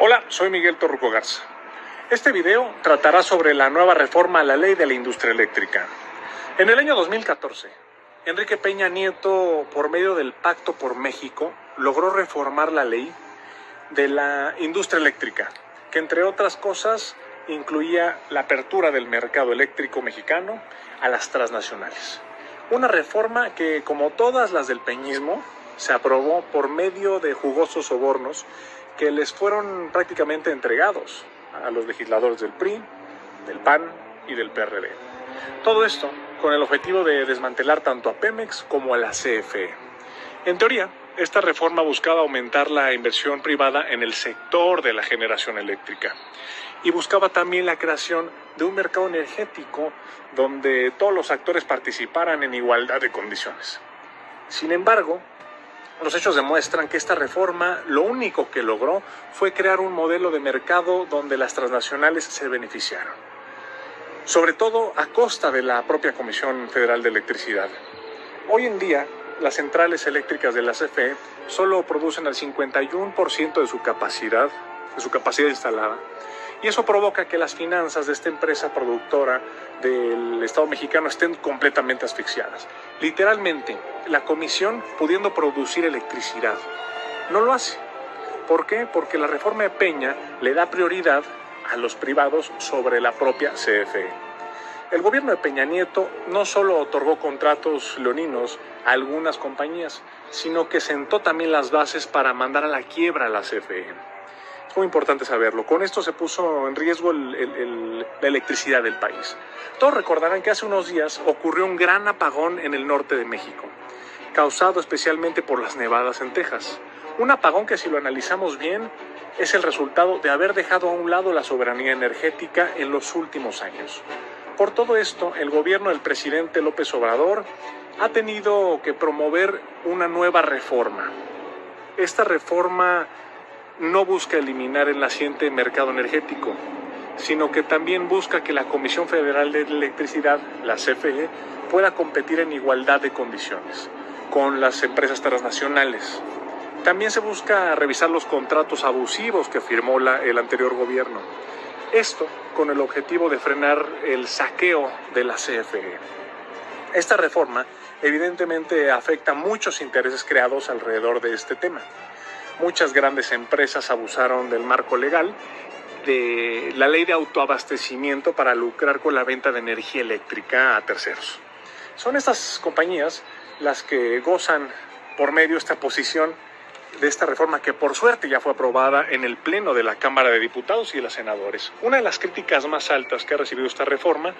Hola, soy Miguel Torruco Garza. Este video tratará sobre la nueva reforma a la ley de la industria eléctrica. En el año 2014, Enrique Peña Nieto, por medio del Pacto por México, logró reformar la ley de la industria eléctrica, que entre otras cosas incluía la apertura del mercado eléctrico mexicano a las transnacionales. Una reforma que, como todas las del peñismo, se aprobó por medio de jugosos sobornos que les fueron prácticamente entregados a los legisladores del PRI, del PAN y del PRD. Todo esto con el objetivo de desmantelar tanto a Pemex como a la CFE. En teoría, esta reforma buscaba aumentar la inversión privada en el sector de la generación eléctrica y buscaba también la creación de un mercado energético donde todos los actores participaran en igualdad de condiciones. Sin embargo, los hechos demuestran que esta reforma lo único que logró fue crear un modelo de mercado donde las transnacionales se beneficiaron, sobre todo a costa de la propia Comisión Federal de Electricidad. Hoy en día, las centrales eléctricas de la CFE solo producen el 51% de su capacidad instalada, y eso provoca que las finanzas de esta empresa productora del Estado mexicano estén completamente asfixiadas. Literalmente, la comisión, pudiendo producir electricidad, no lo hace. ¿Por qué? Porque la reforma de Peña le da prioridad a los privados sobre la propia CFE. El gobierno de Peña Nieto no solo otorgó contratos leoninos a algunas compañías, sino que sentó también las bases para mandar a la quiebra a la CFE. Es muy importante saberlo. Con esto se puso en riesgo la electricidad del país. Todos recordarán que hace unos días ocurrió un gran apagón en el norte de México, causado especialmente por las nevadas en Texas. Un apagón que, si lo analizamos bien, es el resultado de haber dejado a un lado la soberanía energética en los últimos años. Por todo esto, el gobierno del presidente López Obrador ha tenido que promover una nueva reforma. Esta reforma no busca eliminar el naciente mercado energético, sino que también busca que la Comisión Federal de Electricidad, la CFE, pueda competir en igualdad de condiciones con las empresas transnacionales. También se busca revisar los contratos abusivos que firmó el anterior gobierno. Esto con el objetivo de frenar el saqueo de la CFE. Esta reforma evidentemente afecta muchos intereses creados alrededor de este tema. Muchas grandes empresas abusaron del marco legal de la ley de autoabastecimiento para lucrar con la venta de energía eléctrica a terceros. Son estas compañías las que gozan por medio de esta posición de esta reforma, que por suerte ya fue aprobada en el Pleno de la Cámara de Diputados y de los Senadores. Una de las críticas más altas que ha recibido esta reforma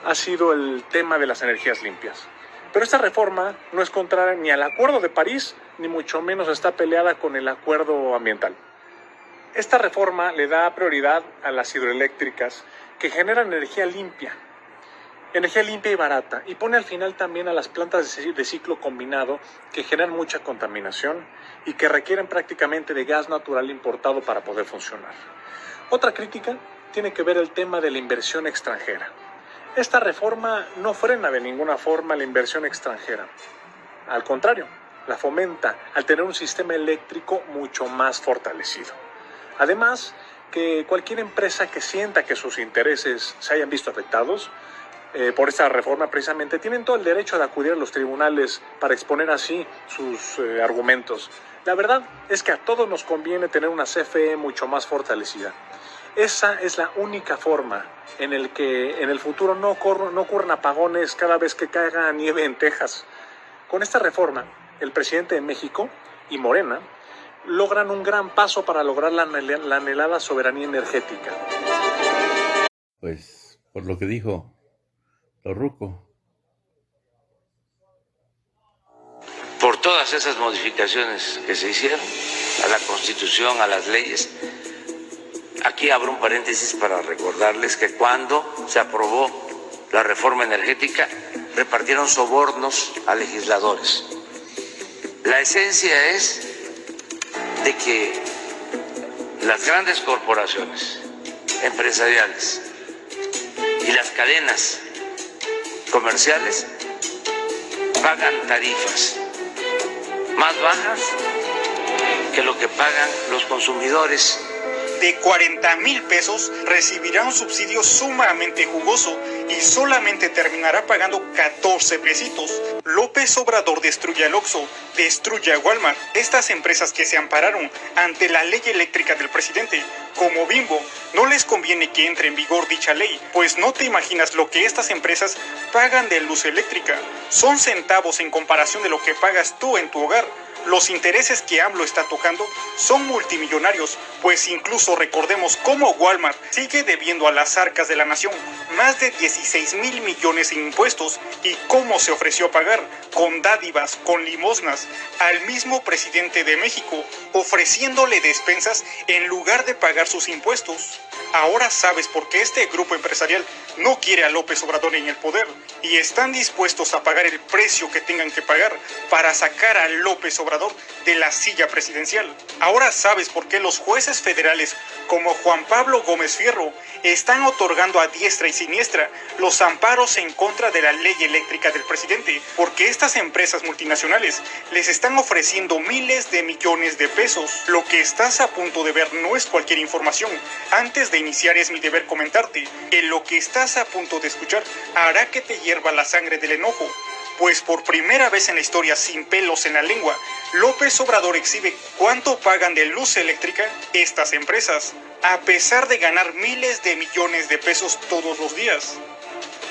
ha sido el tema de las energías limpias. Pero esta reforma no es contraria ni al Acuerdo de París, ni mucho menos está peleada con el Acuerdo Ambiental. Esta reforma le da prioridad a las hidroeléctricas que generan energía limpia y barata, y pone al final también a las plantas de ciclo combinado que generan mucha contaminación y que requieren prácticamente de gas natural importado para poder funcionar. Otra crítica tiene que ver el tema de la inversión extranjera. Esta reforma no frena de ninguna forma la inversión extranjera. Al contrario, la fomenta al tener un sistema eléctrico mucho más fortalecido. Además, que cualquier empresa que sienta que sus intereses se hayan visto afectados por esta reforma, precisamente, tienen todo el derecho de acudir a los tribunales para exponer así sus argumentos. La verdad es que a todos nos conviene tener una CFE mucho más fortalecida. Esa es la única forma en el que en el futuro no ocurran apagones cada vez que caiga nieve en Texas. Con esta reforma, el presidente de México y Morena logran un gran paso para lograr la anhelada soberanía energética. Pues, por lo que dijo Torruco, por todas esas modificaciones que se hicieron a la Constitución, a las leyes. Aquí abro un paréntesis para recordarles que cuando se aprobó la reforma energética, repartieron sobornos a legisladores. La esencia es de que las grandes corporaciones empresariales y las cadenas comerciales pagan tarifas más bajas que lo que pagan los consumidores de 40,000 pesos recibirá un subsidio sumamente jugoso y solamente terminará pagando 14 pesitos. López Obrador destruye al Oxxo, destruye a Walmart, estas empresas que se ampararon ante la ley eléctrica del presidente. Como Bimbo, no les conviene que entre en vigor dicha ley, pues no te imaginas lo que estas empresas pagan de luz eléctrica. Son centavos en comparación de lo que pagas tú en tu hogar. Los intereses que AMLO está tocando son multimillonarios, pues incluso recordemos cómo Walmart sigue debiendo a las arcas de la nación más de 16,000 millones en impuestos y cómo se ofreció a pagar con dádivas, con limosnas, al mismo presidente de México, ofreciéndole despensas en lugar de pagar sus impuestos. Ahora sabes por qué este grupo empresarial no quiere a López Obrador en el poder y están dispuestos a pagar el precio que tengan que pagar para sacar a López Obrador de la silla presidencial. Ahora sabes por qué los jueces federales como Juan Pablo Gómez Fierro están otorgando a diestra y siniestra los amparos en contra de la ley eléctrica del presidente, porque estas empresas multinacionales les están ofreciendo miles de millones de pesos. Lo que estás a punto de ver no es cualquier información. Antes de iniciar es mi deber comentarte que lo que estás a punto de escuchar hará que te hierva la sangre del enojo, pues por primera vez en la historia sin pelos en la lengua, López Obrador exhibe cuánto pagan de luz eléctrica estas empresas, a pesar de ganar miles de millones de pesos todos los días.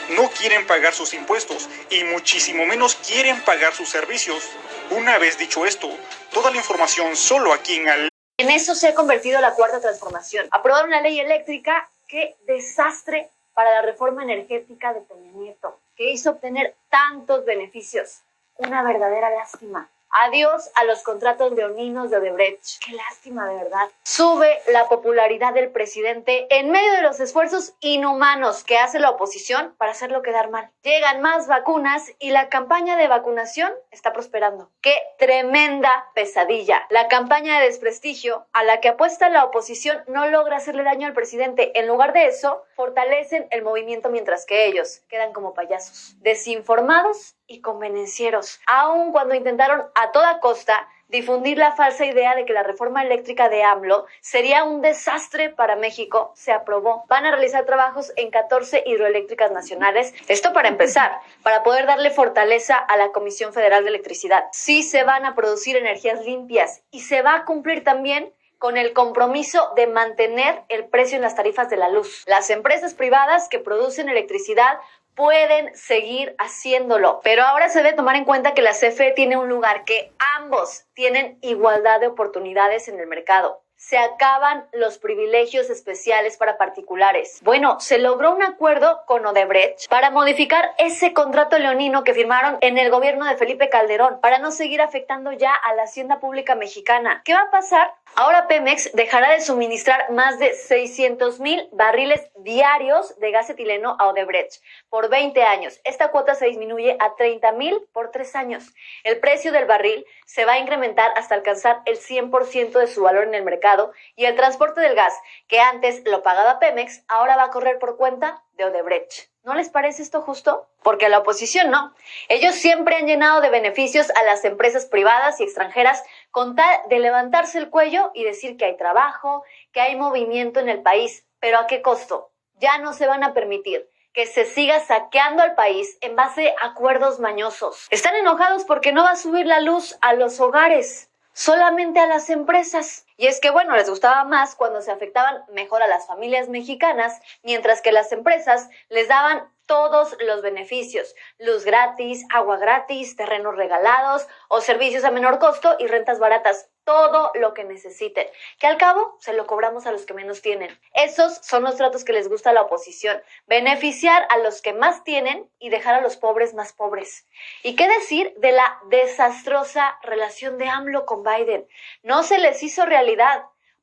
No quieren pagar sus impuestos y muchísimo menos quieren pagar sus servicios. Una vez dicho esto, toda la información solo aquí en Al. En eso se ha convertido la cuarta transformación. Aprobar una ley eléctrica, qué desastre para la reforma energética de Peña Nieto, que hizo obtener tantos beneficios. Una verdadera lástima. Adiós a los contratos leoninos de Odebrecht. Qué lástima, de verdad. Sube la popularidad del presidente en medio de los esfuerzos inhumanos que hace la oposición para hacerlo quedar mal. Llegan más vacunas y la campaña de vacunación está prosperando. ¡Qué tremenda pesadilla! La campaña de desprestigio a la que apuesta la oposición no logra hacerle daño al presidente. En lugar de eso, fortalecen el movimiento mientras que ellos quedan como payasos, desinformados y convenencieros, aun cuando intentaron a toda costa difundir la falsa idea de que la reforma eléctrica de AMLO sería un desastre para México. Se aprobó. Van a realizar trabajos en 14 hidroeléctricas nacionales. Esto para empezar, para poder darle fortaleza a la Comisión Federal de Electricidad. Sí se van a producir energías limpias y se va a cumplir también con el compromiso de mantener el precio en las tarifas de la luz. Las empresas privadas que producen electricidad pueden seguir haciéndolo, pero ahora se debe tomar en cuenta que la CFE tiene un lugar, que ambos tienen igualdad de oportunidades en el mercado. Se acaban los privilegios especiales para particulares. Bueno, se logró un acuerdo con Odebrecht para modificar ese contrato leonino que firmaron en el gobierno de Felipe Calderón para no seguir afectando ya a la hacienda pública mexicana. ¿Qué va a pasar? Ahora Pemex dejará de suministrar más de 600,000 barriles diarios de gas etileno a Odebrecht por 20 años. Esta cuota se disminuye a 30,000 por 3 años. El precio del barril se va a incrementar hasta alcanzar el 100% de su valor en el mercado, y el transporte del gas, que antes lo pagaba Pemex, ahora va a correr por cuenta de Odebrecht. ¿No les parece esto justo? Porque a la oposición no. Ellos siempre han llenado de beneficios a las empresas privadas y extranjeras con tal de levantarse el cuello y decir que hay trabajo, que hay movimiento en el país. ¿Pero a qué costo? Ya no se van a permitir que se siga saqueando al país en base a acuerdos mañosos. Están enojados porque no va a subir la luz a los hogares, solamente a las empresas. Y es que, bueno, les gustaba más cuando se afectaban mejor a las familias mexicanas, mientras que las empresas les daban todos los beneficios: luz gratis, agua gratis, terrenos regalados o servicios a menor costo y rentas baratas. Todo lo que necesiten, que al cabo se lo cobramos a los que menos tienen. Esos son los tratos que les gusta a la oposición: beneficiar a los que más tienen y dejar a los pobres más pobres. ¿Y qué decir de la desastrosa relación de AMLO con Biden? No se les hizo realidad.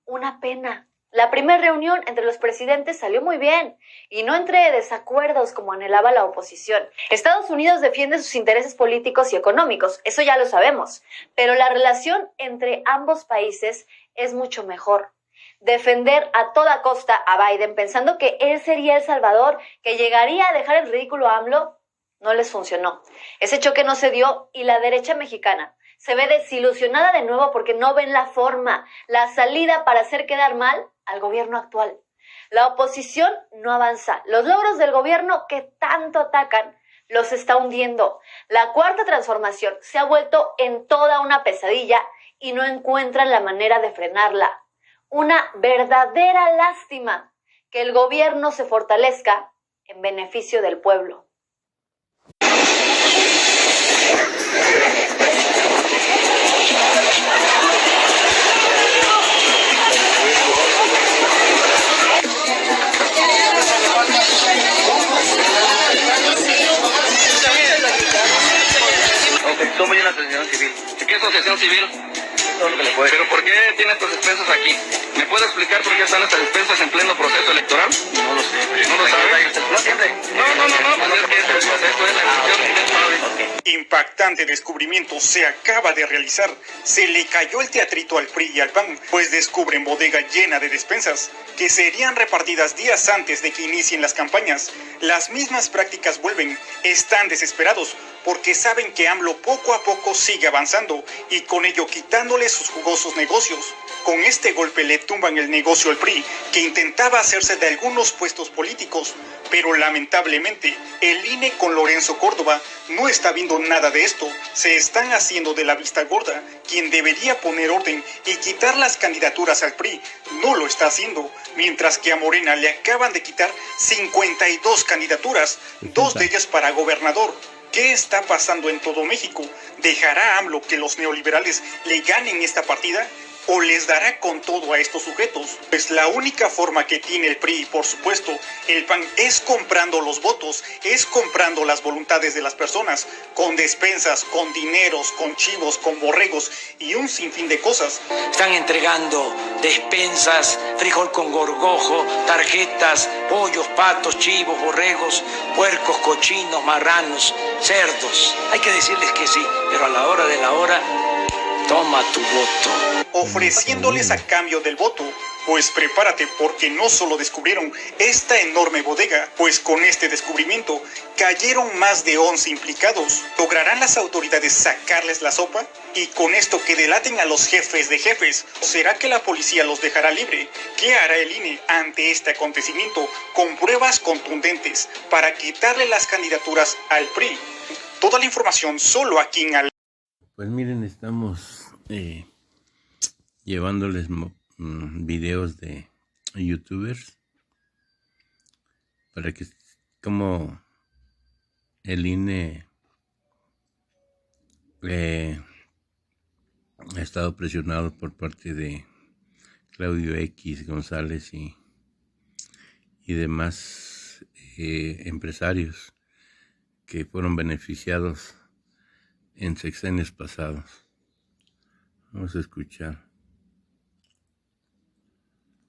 Una pena. La primera reunión entre los presidentes salió muy bien y no entre desacuerdos como anhelaba la oposición. Estados Unidos defiende sus intereses políticos y económicos, eso ya lo sabemos, pero la relación entre ambos países es mucho mejor. Defender a toda costa a Biden pensando que él sería el salvador, que llegaría a dejar el ridículo a AMLO, no les funcionó. Ese choque no se dio y la derecha mexicana se ve desilusionada de nuevo porque no ven la forma, la salida para hacer quedar mal al gobierno actual. La oposición no avanza. Los logros del gobierno que tanto atacan los está hundiendo. La cuarta transformación se ha vuelto en toda una pesadilla y no encuentran la manera de frenarla. Una verdadera lástima que el gobierno se fortalezca en beneficio del pueblo. Somos una asociación civil. ¿Qué asociación civil? Todo lo que le puede. ¿Pero por qué tiene estas despensas aquí? ¿Me puede explicar por qué están estas despensas en pleno proceso electoral? No lo sé. ¿No lo sabe? No siempre. No, pues es que este proceso es la elección. Impactante descubrimiento se acaba de realizar. Se le cayó el teatrito al PRI y al PAN, pues descubren bodega llena de despensas que serían repartidas días antes de que inicien las campañas. Las mismas prácticas vuelven. Están desesperados porque saben que AMLO poco a poco sigue avanzando y con ello quitándole sus jugosos negocios. Con este golpe le tumban el negocio al PRI, que intentaba hacerse de algunos puestos políticos, pero lamentablemente el INE con Lorenzo Córdoba no está viendo nada de esto. Se están haciendo de la vista gorda. Quien debería poner orden y quitar las candidaturas al PRI no lo está haciendo, mientras que a Morena le acaban de quitar 52 candidaturas, 2 de ellas para gobernador. ¿Qué está pasando en todo México? ¿Dejará AMLO que los neoliberales le ganen esta partida? ¿O les dará con todo a estos sujetos? Pues la única forma que tiene el PRI y por supuesto el PAN es comprando los votos, es comprando las voluntades de las personas, con despensas, con dineros, con chivos, con borregos y un sinfín de cosas. Están entregando despensas, frijol con gorgojo, tarjetas, pollos, patos, chivos, borregos, puercos, cochinos, marranos, cerdos. Hay que decirles que sí, pero a la hora de la hora, toma tu voto. Ofreciéndoles a cambio del voto. Pues prepárate, porque no solo descubrieron esta enorme bodega, pues con este descubrimiento cayeron más de 11 implicados. ¿Lograrán las autoridades sacarles la sopa? Y con esto que delaten a los jefes de jefes, ¿será que la policía los dejará libre? ¿Qué hará el INE ante este acontecimiento con pruebas contundentes para quitarle las candidaturas al PRI? Toda la información solo aquí en Al. Pues miren, estamos llevándoles videos de youtubers para que como el INE ha estado presionado por parte de Claudio X González y demás empresarios que fueron beneficiados en sexenios pasados. Vamos a escuchar.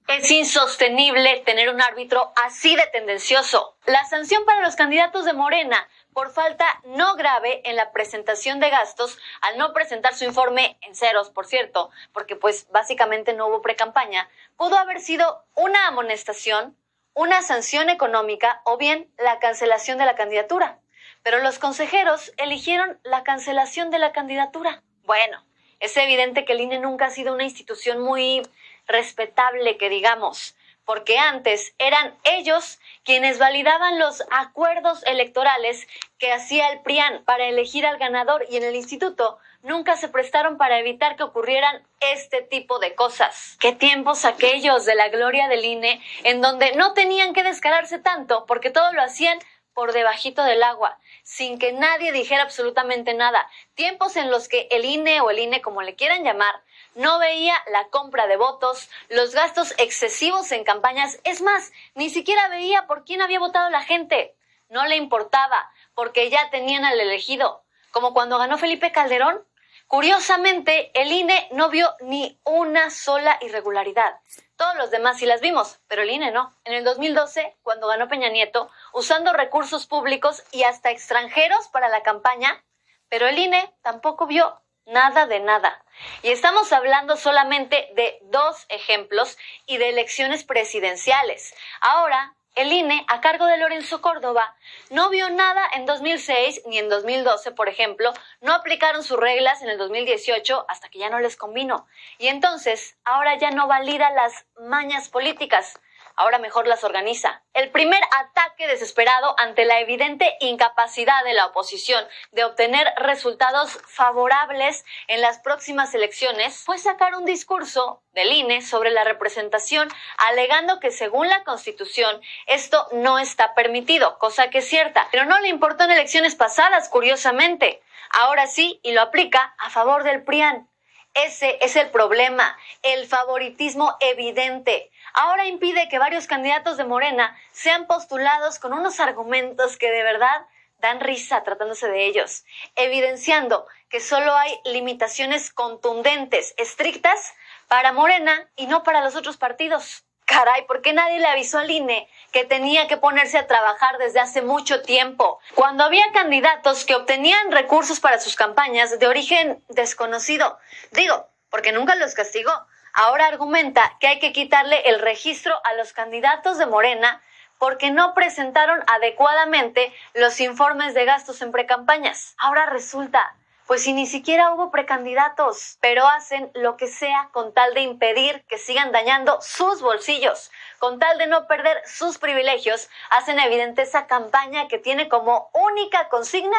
Es insostenible tener un árbitro así de tendencioso. La sanción para los candidatos de Morena por falta no grave en la presentación de gastos, al no presentar su informe en ceros, por cierto, porque pues básicamente no hubo precampaña, pudo haber sido una amonestación, una sanción económica o bien la cancelación de la candidatura. Pero los consejeros eligieron la cancelación de la candidatura. Bueno, es evidente que el INE nunca ha sido una institución muy respetable, que digamos, porque antes eran ellos quienes validaban los acuerdos electorales que hacía el PRIAN para elegir al ganador y en el instituto nunca se prestaron para evitar que ocurrieran este tipo de cosas. Qué tiempos aquellos de la gloria del INE en donde no tenían que descararse tanto porque todo lo hacían por debajito del agua, sin que nadie dijera absolutamente nada. Tiempos en los que el INE o el INE, como le quieran llamar, no veía la compra de votos, los gastos excesivos en campañas. Es más, ni siquiera veía por quién había votado la gente. No le importaba, porque ya tenían al elegido. Como cuando ganó Felipe Calderón. Curiosamente, el INE no vio ni una sola irregularidad. Todos los demás sí las vimos, pero el INE no. En el 2012, cuando ganó Peña Nieto, usando recursos públicos y hasta extranjeros para la campaña, pero el INE tampoco vio nada de nada. Y estamos hablando solamente de 2 ejemplos y de elecciones presidenciales. Ahora, El INE, a cargo de Lorenzo Córdoba, no vio nada en 2006 ni en 2012, por ejemplo, no aplicaron sus reglas en el 2018 hasta que ya no les convino. Y entonces, ahora ya no valida las mañas políticas, ahora mejor las organiza. El primer ataque desesperado ante la evidente incapacidad de la oposición de obtener resultados favorables en las próximas elecciones fue sacar un discurso del INE sobre la representación, alegando que según la Constitución esto no está permitido, cosa que es cierta, pero no le importó en elecciones pasadas, curiosamente. Ahora sí, y lo aplica a favor del PRIAN. Ese es el problema, el favoritismo evidente. Ahora impide que varios candidatos de Morena sean postulados con unos argumentos que de verdad dan risa tratándose de ellos, evidenciando que solo hay limitaciones contundentes, estrictas, para Morena y no para los otros partidos. Caray, ¿por qué nadie le avisó al INE que tenía que ponerse a trabajar desde hace mucho tiempo? Cuando había candidatos que obtenían recursos para sus campañas de origen desconocido. Digo, porque nunca los castigó. Ahora argumenta que hay que quitarle el registro a los candidatos de Morena porque no presentaron adecuadamente los informes de gastos en precampañas. Ahora resulta, pues si ni siquiera hubo precandidatos, pero hacen lo que sea con tal de impedir que sigan dañando sus bolsillos, con tal de no perder sus privilegios, hacen evidente esa campaña que tiene como única consigna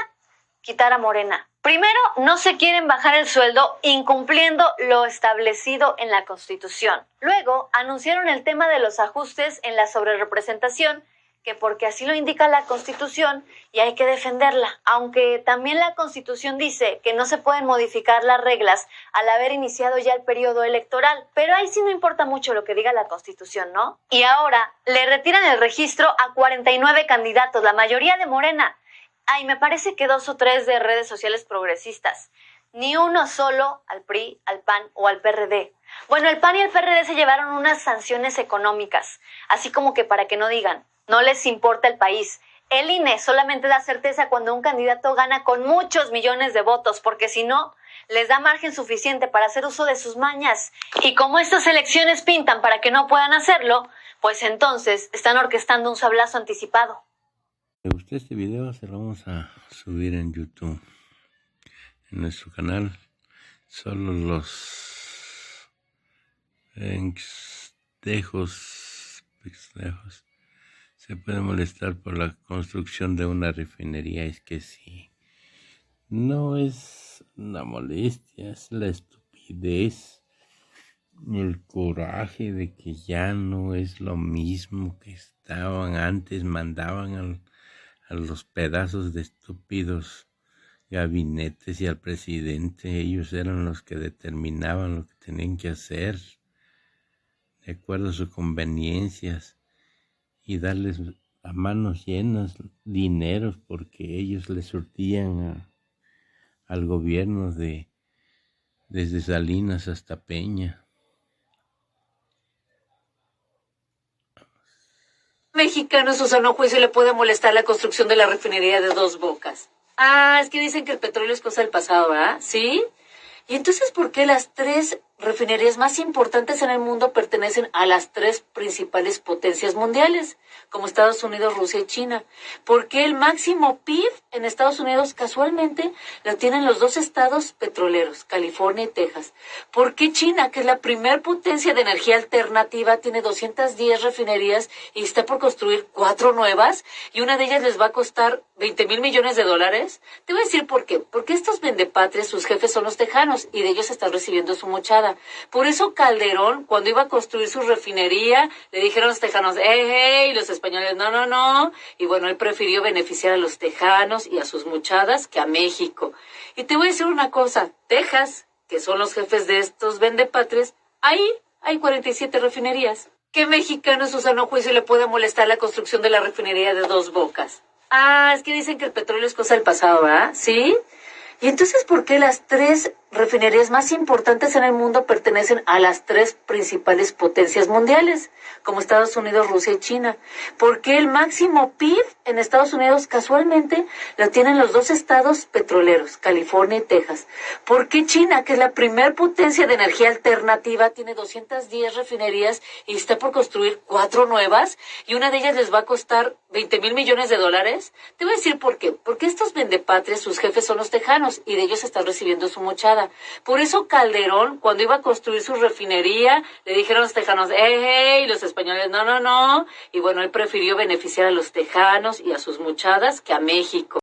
quitar a Morena. Primero, no se quieren bajar el sueldo incumpliendo lo establecido en la Constitución. Luego, anunciaron el tema de los ajustes en la sobrerepresentación, que porque así lo indica la Constitución y hay que defenderla. Aunque también la Constitución dice que no se pueden modificar las reglas al haber iniciado ya el periodo electoral. Pero ahí sí no importa mucho lo que diga la Constitución, ¿no? Y ahora le retiran el registro a 49 candidatos, la mayoría de Morena. Ay, me parece que 2 o 3 de redes sociales progresistas. Ni uno solo al PRI, al PAN o al PRD. Bueno, el PAN y el PRD se llevaron unas sanciones económicas, así como que para que no digan, no les importa el país. El INE solamente da certeza cuando un candidato gana con muchos millones de votos, porque si no, les da margen suficiente para hacer uso de sus mañas. Y como estas elecciones pintan para que no puedan hacerlo, pues entonces están orquestando un sablazo anticipado. Si te gustó este video, se lo vamos a subir en YouTube, en nuestro canal. Solo los pendejos se pueden molestar por la construcción de una refinería. Es que sí, no es una molestia, es la estupidez, el coraje de que ya no es lo mismo que estaban antes. Mandaban a los pedazos de estúpidos gabinetes y al presidente. Ellos eran los que determinaban lo que tenían que hacer de acuerdo a sus conveniencias y darles a manos llenas dineros, porque ellos le surtían al gobierno desde Salinas hasta Peña. Mexicano, su sano juicio le puede molestar la construcción de la refinería de Dos Bocas. Ah, es que dicen que el petróleo es cosa del pasado, ¿ah? ¿Sí? ¿Y entonces por qué las 3 refinerías más importantes en el mundo pertenecen a las 3 principales potencias mundiales, como Estados Unidos, Rusia y China? ¿Por qué el máximo PIB en Estados Unidos casualmente lo tienen los 2 estados petroleros, California y Texas? ¿Por qué China, que es la primer potencia de energía alternativa, tiene 210 refinerías y está por construir 4 nuevas? Y una de ellas les va a costar $20,000 millones. Te voy a decir por qué. Porque estos vendepatrias, sus jefes son los tejanos y de ellos están recibiendo su mochada. Por eso Calderón, cuando iba a construir su refinería, le dijeron a los tejanos, y los españoles, no. Y bueno, él prefirió beneficiar a los tejanos y a sus mochadas que a México. Y te voy a decir una cosa, Texas, que son los jefes de estos vendepatrias, ahí hay 47 refinerías. ¿Qué mexicano en su sano juicio le puede molestar la construcción de la refinería de Dos Bocas? Ah, es que dicen que el petróleo es cosa del pasado, ¿ah? ¿Sí? ¿Y entonces por qué las 3 refinerías más importantes en el mundo pertenecen a las 3 principales potencias mundiales, como Estados Unidos, Rusia y China. Porque el máximo PIB en Estados Unidos casualmente lo tienen los 2 estados petroleros, California y Texas. ¿Por qué China, que es la primer potencia de energía alternativa, tiene 210 refinerías y está por construir 4 nuevas? Y una de ellas les va a costar $20,000 millones. Te voy a decir por qué. Porque estos vendepatrias, sus jefes son los tejanos y de ellos están recibiendo su mochada. Por eso Calderón, cuando iba a construir su refinería, le dijeron a los tejanos, y los españoles, no. Y bueno, él prefirió beneficiar a los tejanos y a sus mochadas que a México.